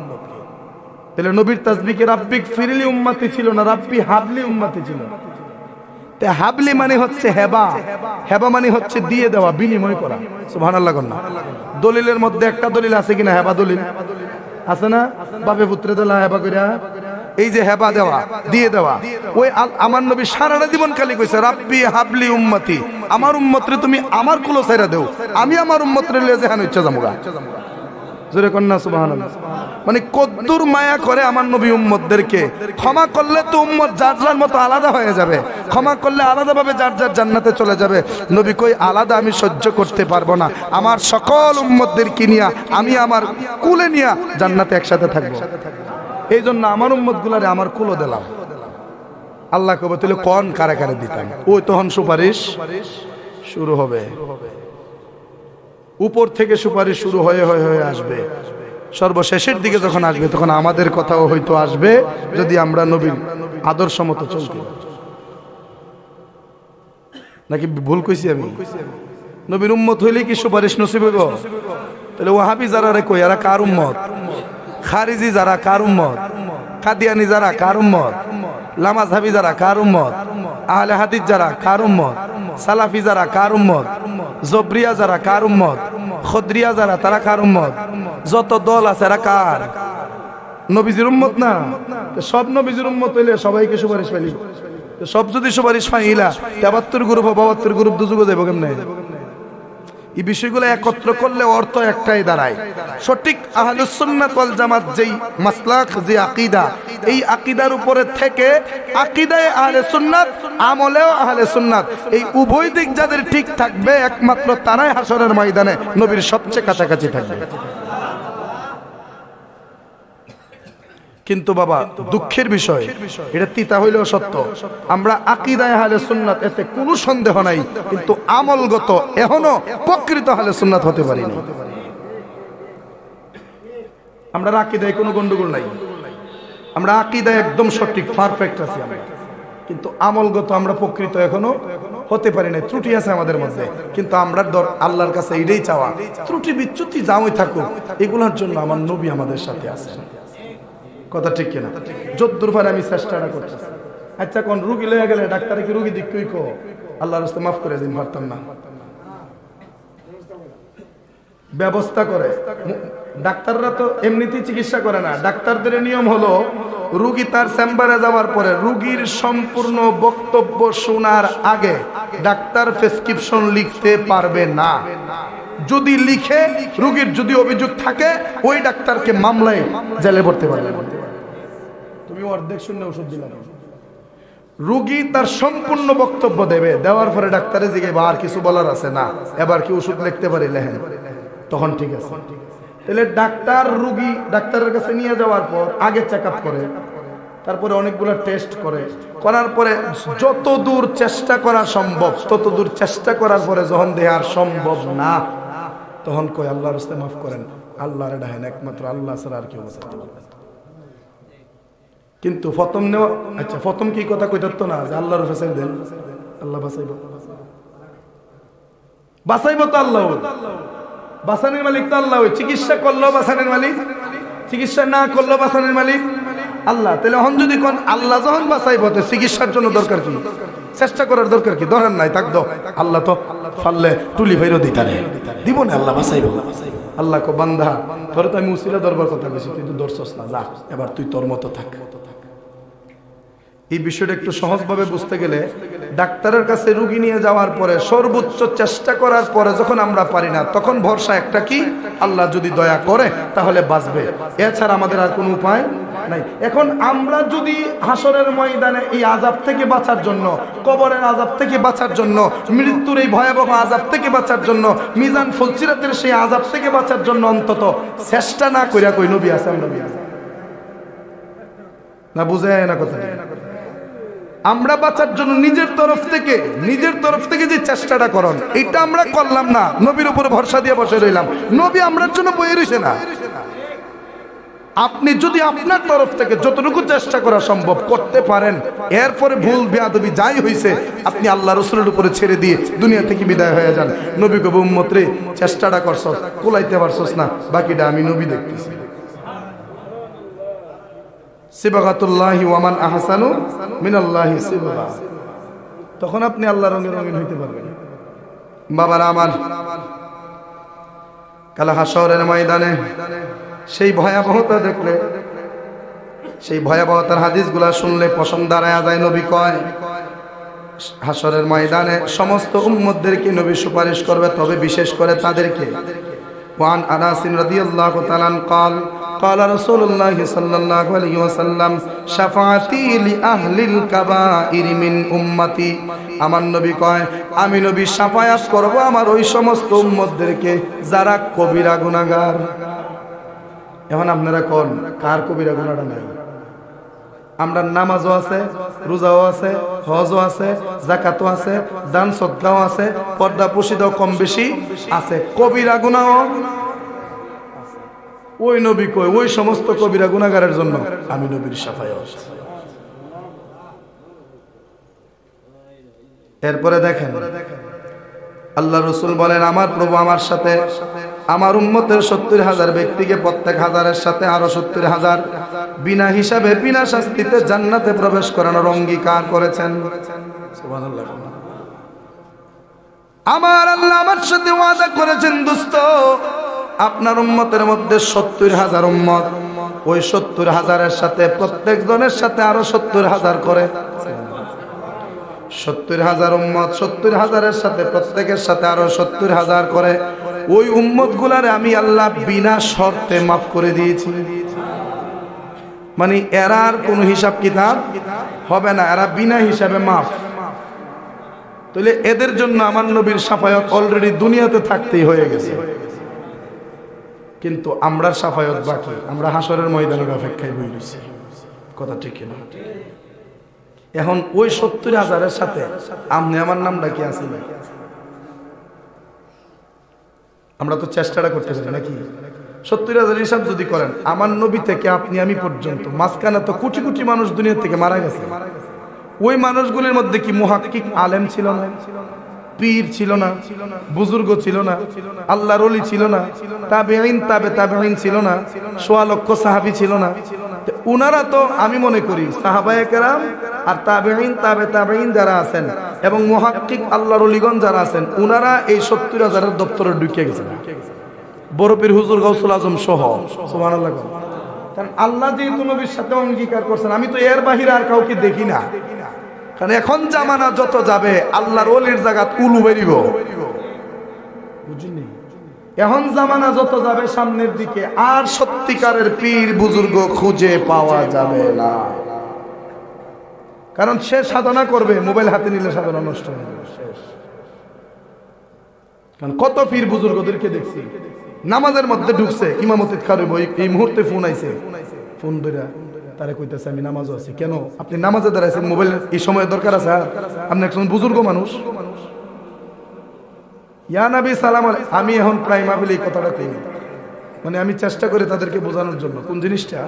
তাহলে নবীর তাসবিকে রাব্বিক ফিরলি উম্মতি ছিল না, রাব্বি হাবলি উম্মতি ছিল। তে হাবলি মানে হচ্ছে হেবা, হেবা মানে হচ্ছে দিয়ে দেওয়া, বিনিময় করা। সুবহানাল্লাহ। দলিলের মধ্যে একটা দলিল আছে কিনা, হেবা দলিল আছে না, বাপে পুত্রে দেলা হেবা কইরা, এই যে হেবা দেওয়া, দিয়ে দেওয়া। ওই আমার নবী সারাটা জীবন খালি কইছে রাব্বি হাবলি উম্মতি, আমার উম্মতরে তুমি আমার কুলো ছাইরা দেও, আমি আমার উম্মতরে লিয়ে যেখানে ইচ্ছা যামুগা। জোরে কন্যা সুবহানাল্লাহ। মানে কদ্দুর মায়া করে আমার নবী উম্মতদেরকে। ক্ষমা করলে তো উম্মত যার যার মতো আলাদা হয়ে যাবে, ক্ষমা করলে আলাদাভাবে যার যার জান্নাতে চলে যাবে। নবী কই আলাদা আমি সহ্য করতে পারবো না, আমার সকল উম্মতদেরকে নিয়ে আমি আমার কুলে নিয়ে জান্নাতে একসাথে থাকবো। এই জন্য আমার উম্মতগুলারে আমার কুলো দিলাম। আল্লাহ কবে তাহলে কোন কারে কারে দিতাম, ওই তখন সুপারিশ শুরু হবে। উপর থেকে সুপারিশ শুরু হয়ে হয়ে হয়ে আসবে, সর্বশেষের দিকে যখন আসবে তখন আমাদের কথাও হয়তো আসবে, যদি আমরা নবীর আদর্শ মতো চলতে। নাকি ভুল কইছি আমি? নবীর উম্মত হইলে কি সুপারিশ নসিব হইব? তাহলে ওয়াহাবি যারা রে কই, এরা কার উম্মত? খারিজি যারা কার উম্মত? কাদিয়ানি যারা কার উম্মত? লামাযহাবি যারা কার উম্মত? আহলে হাদিস যারা কার উম্মত? সালাফি যারা কার উম্মত? জবরিয়া যারা কার উম্মত? খদরিয়া যারা তারা কার উম্মত? যত দল আছে এরা কার? নবীজির উম্মত না? সব নবীজির উম্মত হইলে সবাইকে সুপারিশ পাইলি। সব যদি সুপারিশ পাইলা ৭৩ গ্রুপ ৭২ গ্রুপ দুযুগে যাইব কেমনে? এই বিষয়গুলো একত্র করলে অর্থ একটাই দাঁড়ায়। সঠিক আহলুস সুন্নাত ওয়াল জামাত যেই মাসলাক, যে আকীদা, এই আকীদার উপরে থেকে আকীদায়ে আহলে সুন্নাত, আমলেও আহলে সুন্নাত, এই উভয় দিক যাদের ঠিক থাকবে একমাত্র তারাই হাশরের ময়দানে নবীর সবচেয়ে কাছাকাছি থাকবে। কিন্তু বাবা দুঃখের বিষয়, এটা তিতা হইলেও সত্য, আমরা আকীদায়ে আহলে সুন্নাত এতে কোনো সন্দেহ নাই, কিন্তু আমলগত এখনো প্রকৃত আহলে সুন্নাত হতে পারিনি। আমরা আকীদায় কোনো গন্ডগোল নাই, আমরা আকীদায় একদম সঠিক পারফেক্ট আছি আমরা, কিন্তু আমলগত আমরা প্রকৃত এখনো হতে পারি না। ত্রুটি আছে আমাদের মধ্যে, কিন্তু আমরা আল্লাহর কাছে এটাই চাওয়া, ত্রুটি বিচ্যুতি যাওই থাকুক, এগুলোর জন্য আমার নবী আমাদের সাথে আছেন। কথা ঠিক কিনা? যদ্দূর পারে আমি চেষ্টাটা করছি। আচ্ছা, কোন রুগী লয়ে গেলে ডাক্তারে কি রুগী দিক কই কো আল্লাহর রাস্তে মাফ করে দিন, পারতাম না, ব্যবস্থা করে। ডাক্তাররা তো এমনিতেই চিকিৎসা করে না, ডাক্তারদের নিয়ম হলো রুগী তার চেম্বারে যাওয়ার পরে রুগীর সম্পূর্ণ বক্তব্য শোনার আগে ডাক্তার প্রেসক্রিপশন লিখতে পারবে না। যদি লিখে, রুগীর যদি অভিযোগ থাকে, ওই ডাক্তারকে মামলায় জেলে ভরতে পারবে। তুমি অর্ধেক শূন্য ওষুধ দিলে, রুগী তার সম্পূর্ণ বক্তব্য দেবে, দেওয়ার পরে ডাক্তারে জিজ্ঞাসা আর কিছু বলার আছে না, এবার কি ওষুধ লিখতে পারি লেহেন, তখন ঠিক আছে। তাহলে ডাক্তার রুগী ডাক্তারের কাছে নিয়ে যাওয়ার পর আগে চেক আপ করে, তারপরে অনেকগুলো টেস্ট করে, করার পরে যত দূর চেষ্টা করা সম্ভব তত দূর চেষ্টা করার পরে যখন দেয়ার সম্ভব না, তখন কই আল্লাহর রাস্তায় মাফ করেন, আল্লাহরে ডাহেন, একমাত্র আল্লাহ ছাড়া আর কেউ বাঁচাতে পারবে না। কিন্তু প্রথম নেওয়া, আচ্ছা প্রথম কি কথা কইতাত না যে আল্লাহর ফেসাই দেন, আল্লাহ বাঁচাইব, বাঁচাইব তো আল্লাহ, বাঁচানোর মালিক তো আল্লাহ। চিকিৎসা করলো বাঁচানোর মালিক, চিকিৎসা না করলো বাঁচানোর মালিক আল্লাহ। তাহলে এখন যদি কোন আল্লাহ যখন বাঁচাইব, চিকিৎসার জন্য দরকার কি, চেষ্টা করার দরকার কি? দরকার নাই, থাক দাও, আল্লাহ তো ফাললে টুলি ভাইরও দিতারে দিব না, আল্লাহ বাঁচাইব। আল্লাহ কো বান্দা, তোর তো আমি উসিলা দরবার কথা বলছি, তুই তো দর্শস না, যা এবার তুই তোর মতো থাক। এই বিষয়টা একটু সহজভাবে বুঝতে গেলে, ডাক্তারের কাছে রুগী নিয়ে যাওয়ার পরে সর্বোচ্চ চেষ্টা করার পরে যখন আমরা পারি না, তখন ভরসা একটা কি, আল্লাহ যদি দয়া করে তাহলে বাঁচবে, এছাড়া আমাদের আর কোনো উপায় নাই। এখন আমরা যদি হাসরের ময়দানে এই আযাব থেকে বাঁচার জন্য, কবরের আযাব থেকে বাঁচার জন্য, মৃত্যুর এই ভয়াবহ আযাব থেকে বাঁচার জন্য, মিজান ফুলসিরাতের সেই আযাব থেকে বাঁচার জন্য অন্তত চেষ্টা না কইরা কই নবী আছে, নবী আছে না, বুঝে না কথা। আমরা বাঁচার জন্য নিজের তরফ থেকে যে চেষ্টাটা করন, এটা আমরা করলাম না, নবীর উপরে ভরসা দিয়ে বসে রইলাম, নবী আমরার জন্য বয়ে রইছে না। আপনি যদি আপনার তরফ থেকে যতটুকু চেষ্টা করা সম্ভব করতে পারেন, এরপরে ভুল বেয়াদবি যাই হইছে আপনি আল্লাহ রাসূলের উপরে ছেড়ে দিয়ে দুনিয়া থেকে বিদায় হয়ে যান। নবী কবি উম্মত রে, চেষ্টাটা করছস, কুলাইতে পারছস না, বাকিটা আমি নবী দেখতেছি। সিবাগাতুল্লাহি ওয়া মান আহসানু মিনাল্লাহি সিবগা, তখন আপনি আল্লাহর রঙে রঙিন হইতে পারবেন। বাবারা আমার, কাল হাসরের ময়দানে সেই ভয়াবহতা দেখলে, সেই ভয়াবহতার হাদিসগুলা শুনলে পশম দাঁড়ায়া যায়। নবী কয়, হাসরের ময়দানে সমস্ত উম্মতদেরকে নবী সুপারিশ করবে, তবে বিশেষ করে তাদেরকে। ওয়ান আনাস রাদিয়াল্লাহু তাআলা قال قال رسول الله صلى الله عليه وسلم شفاعتي لأهل الكبائر من উম্মতি, আমার নবী কয় আমি নবী শাফায়াত করব আমার ওই সমস্ত উম্মতদেরকে যারা কবিরা গুনাহগার। এখন আপনারা কোন কার কবিরা গুনাহটা নাই? আমরা নামাজও আছে, রোজাও আছে, হজও আছে, যাকাতও আছে, দান সদকাও আছে, পর্দা পুশিদাও কম বেশি আছে, কবিরা গুনাহও। ওই নবী কই ওই সমস্ত কবিরা গুনাহগারের জন্য আমি নবীর শাফায়াত। এরপরে দেখেন আল্লাহ রাসূল বলেন, আমার প্রভু আমার সাথে আমার উম্মতের ৭০,০০০ ব্যক্তিকে প্রত্যেক হাজারের সাথে আরো ৭০,০০০ বিনা হিসাবে বিনা শাস্তিতে জান্নাতে প্রবেশ করানোর অঙ্গীকার করেছেন। সুবহানাল্লাহ। আমার আল্লাহ আমার সাথে ওয়াদা করেছেন, দোস্ত আপনার উম্মতের মধ্যে ৭০,০০০ উম্মত, ওই ৭০,০০০-এর সাথে প্রত্যেক জনের সাথে আরো ৭০,০০০ করে। ৭০,০০০ উম্মত, ৭০,০০০-এর সাথে প্রত্যেকের সাথে আরো ৭০,০০০ করে। ওই উম্মত গুলারে আমি আল্লাহ বিনা শর্তে মাফ করে দিয়েছি। মানে এরার কোনো হিসাব কিতাব হবে না, এরা বিনা হিসাবে মাফ। তাহলে এদের জন্য আমার নবীর শাফায়াত অলরেডি দুনিয়াতে থাকতেই হয়ে গেছে, কিন্তু আমরার শাফায়াত বাকি, আমরা হাসরের ময়দানের অপেক্ষায় বই রয়েছি। কথা ঠিক কিনা? এখন ওই 70,000-এর সাথে আপনি আমার নামটা কি আছে? আমরা তো চেষ্টাটা করতে পারি নাকি? 70,000 হিসাব যদি করেন, আমার নবী থেকে আপনি আমি পর্যন্ত মাঝখানে তো কোটি কোটি মানুষ দুনিয়া থেকে মারা গেছে। ওই মানুষগুলির মধ্যে কি মুহাক্কিক আলেম ছিল না? পীর ছিল না? বুজুর্গ ছিল না? আল্লাহর ওলি ছিল না? তাবেঈন তাবেঈন ছিল না? সোয়া লক্ষ সাহাবী ছিল না? উনারা তো আমি মনে করি সাহাবায়ে কেরাম আর তাবেঈন যারা আছেন এবং মুহাক্কিক আল্লাহর ওলিগণ যারা আছেন, উনারা এই 70,000-এর দপ্তরে ঢুকে গেছেন। বড় পীর হুজুর গাউসুল আজম সহ, সুবহানাল্লাহ। কারণ আল্লাহ যেহেতু নবীর সাথে অঙ্গীকার করছেন, আমি তো এর বাহিরে আর কাউকে দেখি না। কারণ এখন জামানা যত যাবে আল্লাহর ওলির জায়গা উলু বেরিব, বুঝলি? এখন জামানা যত যাবে সামনের দিকে আর সত্যিকারের পীর বুজুর্গ খুঁজে পাওয়া যাবে না। কারণ সে সাধনা করবে, মোবাইল হাতে নিলে সাধনা নষ্ট হয়ে যাবে, শেষ। কারণ কত পীর বুজুর্গদেরকে দেখছি নামাজের মধ্যে ঢুকছে, ইমামতি খারুব, এই মুহূর্তে ফোন আইছে, ফোন ধরে তারে কইতেছে আমি নামাজও আছি। কেন আপনি নামাজে দাঁড়াইছেন? মোবাইল এই সময় দরকার আছে? আপনি একজন বুজুর্গ মানুষ। ইয়া নবী সালাম আলাইহি। আমি এখন প্রায় মাহফিলে এই কথাটা কই, মানে আমি চেষ্টা করি তাদেরকে বোঝানোর জন্য কোন জিনিসটা,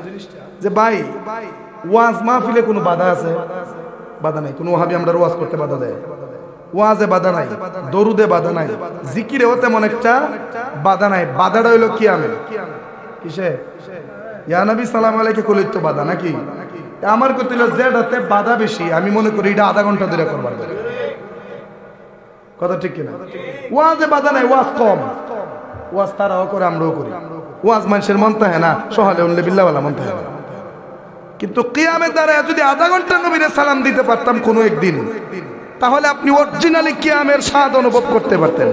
যে ভাই ওয়াজ মাহফিলে কোনো বাধা আছে? বাধা নাই। কোনো ওয়াহাবি আমরা ওয়াজ করতে বাধা দেয়? ওয়াজে বাধা নাই, দরুদে বাধা নাই, জিকিরেও তেমন একটা বাধা নাই। বাধাটা হইলো কিয়ামে। কিসে? ইয়া নবী সালাম আলাইহি কইলে তো বাধা নাকি? আমার কইতে হলো যেটাতে বাধা বেশি, আমি মনে করি এটা আধা ঘন্টা ধরে করবার দরকার। কথা ঠিক কিনা? ওয়াজে বাধা নাই, ওয়াজ কম, ওয়াজ তারাও করে আমরাও করি। ওয়াজ মানুষের মন থাকে না, সহালে উল্লে বিল্লাহওয়ালা মন থাকে না। কিন্তু কিয়ামে দাঁড়ায় যদি আধা ঘন্টা নবীরে সালাম দিতে পারতাম কোনো একদিন, তাহলে আপনি অরিজিনালি কিয়ামের স্বাদ অনুভব করতে পারতেন।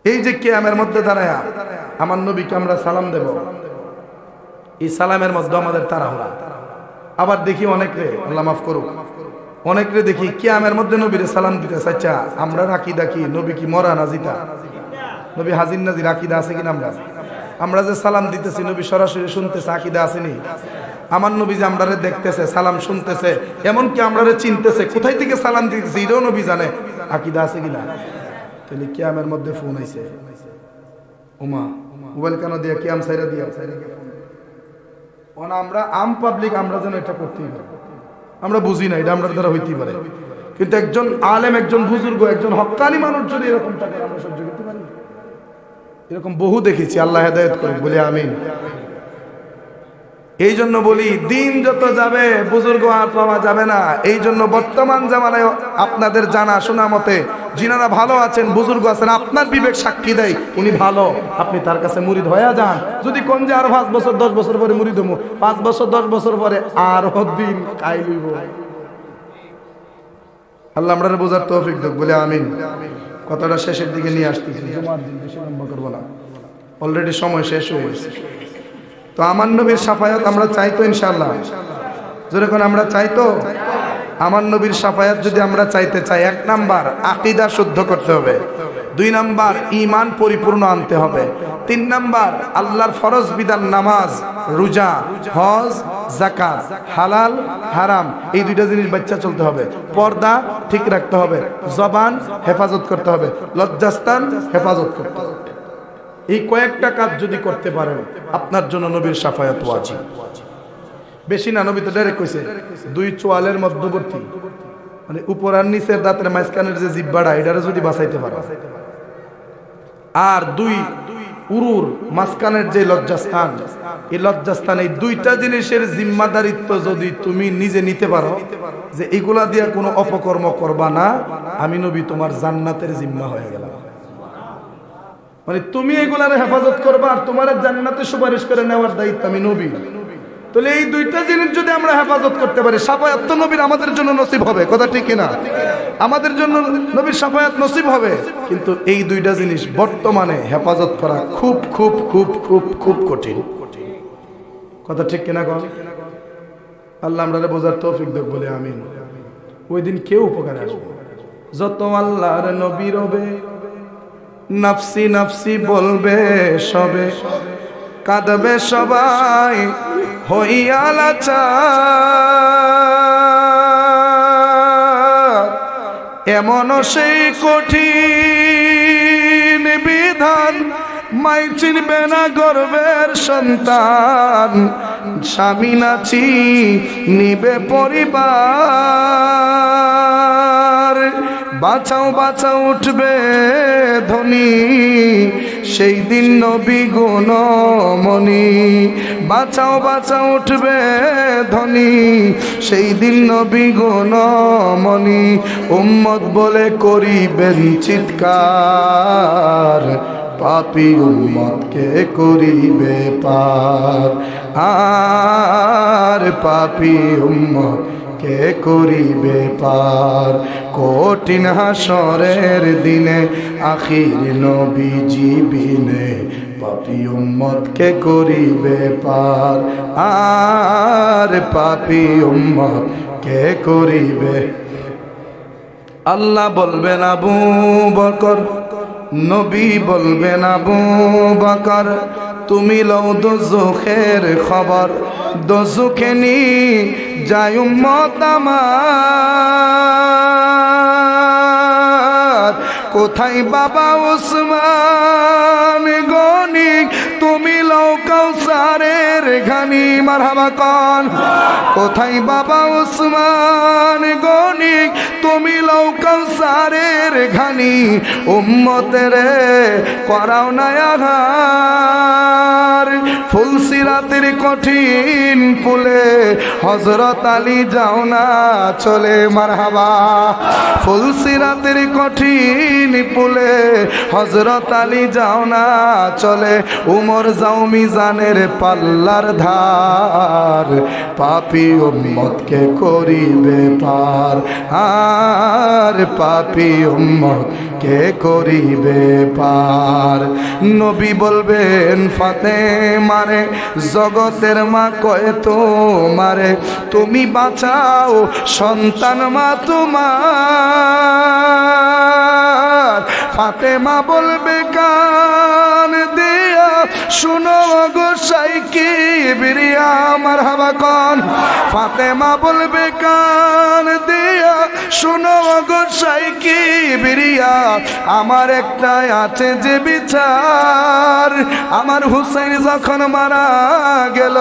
এই যে কিয়ামের মধ্যে দাঁড়ায় আমার নবীকে আমরা সালাম দেব, এই সালামের মধ্যে আমাদের তাড়াহুড়া। আবার দেখি অনেকে, আল্লাহ মাফ করুক, অনেকে দেখি কিয়ামের মধ্যে নবীরে সালাম দিতে চাইছা। আমরা আকীদা কি? নবী কি মরা না জিতা? নবী হাজির নাজির আকীদা আছে কিনা? আমরা যে সালাম দিতেছি নবী সরাসরি শুনতেছে, আকীদা আসেনি? আমার নবী যে আমরারে দেখতেছে, সালাম শুনতেছে, এমনকি আমরারে চিনতেছে, কোথায় থেকে সালাম দিতেছে এটাও নবী জানে, আকীদা আছে কিনা? তাহলে কিয়ামের মধ্যে ফোন আইছে, ওমা মোবাইল কেন দিয়া কিয়াম সাইরা দিয়া আমরা আম পাবলিক, আমরা যেন এটা করতেই পারি। আমরা বুঝি না এটা আমরা দ্বারা হইতেই পারে, কিন্তু একজন আলেম, একজন বুজুর্গ, একজন হক্কানি মানুষ যদি এরকম থাকে আমরা সহ্য করতে পারি? এরকম বহু দেখেছি, আল্লাহ হেদায়েত করুক, বলি আমিন। এই জন্য বলি দিন যত যাবে বুজুর্গ আর পাওয়া যাবে না। এই জন্য বর্তমান জামানায় আপনাদের জানা শোনা মতে যিনারা ভালো আছেন, বুজুর্গ আছেন, আপনার বিবেক সাক্ষী দেয় উনি ভালো, আপনি তার কাছে মুরিদ হয়ে যান। যদি কোন যে আর 5 বছর 10 বছর পরে মুরিদ হবো, 5 বছর 10 বছর পরে আর দিন খাই লইব। আল্লাহ আমরা বোঝার তৌফিক দেখ, বলে আমিন। কথাটা শেষের দিকে নিয়ে আসতেছি, জুমার দিন বেশি লম্বা করবো না, অলরেডি সময় শেষ হয়ে গেছে। তো আমার নবীর শাফায়াত আমরা চাইতো ইনশাআল্লাহ, যেরকম আমরা চাইতো আমার নবীর শাফায়াত যদি আমরা চাইতে চাই, 1 নাম্বার আকীদা শুদ্ধ করতে হবে, 2 নাম্বার ঈমান পরিপূর্ণ আনতে হবে, 3 নাম্বার আল্লাহর ফরজ বিধান নামাজ, রোজা, হজ, যাকাত, হালাল হারাম এই 2টা জিনিস বাচ্চা চলতে হবে, পর্দা ঠিক রাখতে হবে, জবান হেফাজত করতে হবে, লজ্জাস্থান হেফাজত করতে হবে। এই কয়েকটা কাজ যদি করতে পারেন আপনার জন্য নবীর শাফায়াত ওয়াজিব। বেশি না, নবী তো ডাইরেক্ট কইছে 2 চোয়ালের মধ্যবর্তী, মানে উপর আর নিচের দাঁতের মাঝখানের যে জিহ্বাটা এটারে যদি বাঁচাইতে পারো, আর 2 উরুর মাঝখানের যে লজ্জাস্থান, এই লজ্জাস্থান, এই 2টা জিনিসের জিম্মাদারিত্ব যদি তুমি নিজে নিতে পারো, যে এগুলা দিয়ে কোনো অপকর্ম করবা না, আমি নবী তোমার জান্নাতের জিম্মা হয়ে গেলাম। মানে তুমি এগুলার হেফাজত করবা আর তোমার জান্নাতে সুপারিশ করে নেওয়ার দায়িত্ব আমি নবী। তাহলে এই 2টা জিনিস যদি আমরা হেফাজত করতে পারি, শাফায়াত তো নবীর আমাদের জন্য নসিব হবে, কথা ঠিক কিনা? আমাদের জন্য নবীর শাফায়াত নসিব হবে, কিন্তু এই 2টা জিনিস বর্তমানে হেফাজত করা খুব খুব খুব খুব খুব কঠিন, কথা ঠিক কিনা? কন আল্লাহ আমরা বোঝার তৌফিক দেখ, বলে আমিন। ওই দিন কেউ উপকারে আসবে, যত আল্লাহর নবী রবে নাফসি নাফসি বলবে সবে, কাঁদবে সবাই হইয়া লাচার। এমন সেই কঠিন বিধান, মাই চিনবে না গর্বের সন্তান, স্বামী নাচি নিবে পরিবার। বাঁচাও বাঁচাও উঠবে ধ্বনি, সেই দিন নবী গুণমণি। বাঁচাও বাঁচাও উঠবে ধ্বনি, সেই দিন নবী গুণমণি। উম্মত বলে করিবেন চিৎকার, পাপী উম্মতকে করিবে পার। আর পাপী উম্মত কে করিবে পার। কঠিন হাসরের দিনে আখির নবীজি বিনে, পাপী উম্মত কে করিবে পার। আর পাপী উম্মত কে করিবে। আল্লাহ বলবেন আবু বকর, নবী বলবেন আবু বকর, তুমি লও দোজখের খবর। দোজখে নি যায় উম্মত আমার। কোথায় বাবা উসমান গনি, তুমি লও কাউসারের ঘানি। মারহাবা কোন। কোথায় বাবা উসমান গনি, তুমি লও কাউসারের ঘানি। উম্মতের করাও না আঘার। ফুলসিরাতের কঠিন পুলে হযরত আলী যাও না চলে। মারহাবা। ফুলসিরাতের কঠিন পুলে হযরত আলী যাও না চলে। উমর যাও মিজানের পাল্লার ধার, পাপী উম্মতকে করিবে পার। আর পাপী উম্মতকে করিবে পার। নবী বলবেন ফাতেমারে, জগতের মা কয় তোমারে, তুমি বাঁচাও সন্তান মা তোমার। ফাতেমা বলবে কান দিয়া, শুনো গো সাইকি বিরিয়া। মারহাবা কোন। ফাতেমা বলবে কান দিয়া, শুনো গো সাইকি বিরিয়া। আমার একটাই আছে যে বিচার, আমার হুসাইন যখন মারা গেল,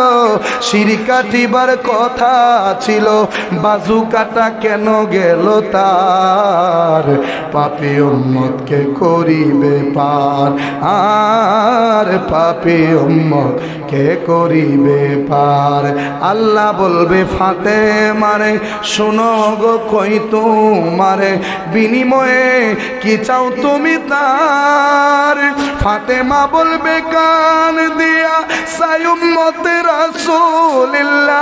শির কাটিবার কথা ছিল, বাজু কাটা কেন গেল তার। পাপী উম্মতকে করিবে পার। আর পাপী উম্মতকে করিবে পার। আল্লাহ বলবে ফাতেমারে, শোনো গো কই তোমারে, বিনিময়ে কি চাও তুমি তার। ফাতেমা বলবে কান দিয়া, সাই উম্মতে রাসূলুল্লাহ।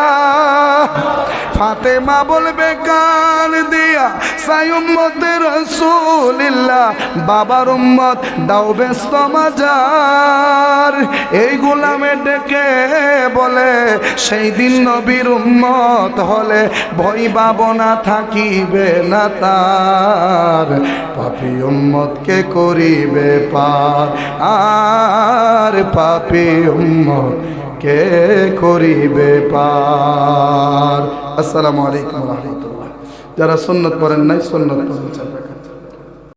ফাতেমা বলবে কান দিয়া, সাই উম্মতে রাসূলুল্লাহ। বাবার উম্মত দাও ব্যস্ত মাজার। এই গোলামে ডেকে বলে, সেই দিন নবীর উম্মত হলে ভয় ভাবনা থাকিবে না তার। পাপী উম্মতকে করিবে পার। আর পাপী উম্মতকে করিবে পার। আসসালামু আলাইকুম ওয়া রাহমাতুল্লাহ। যারা সুন্নাত পড়েন নাই, সুন্নাত পড়েন।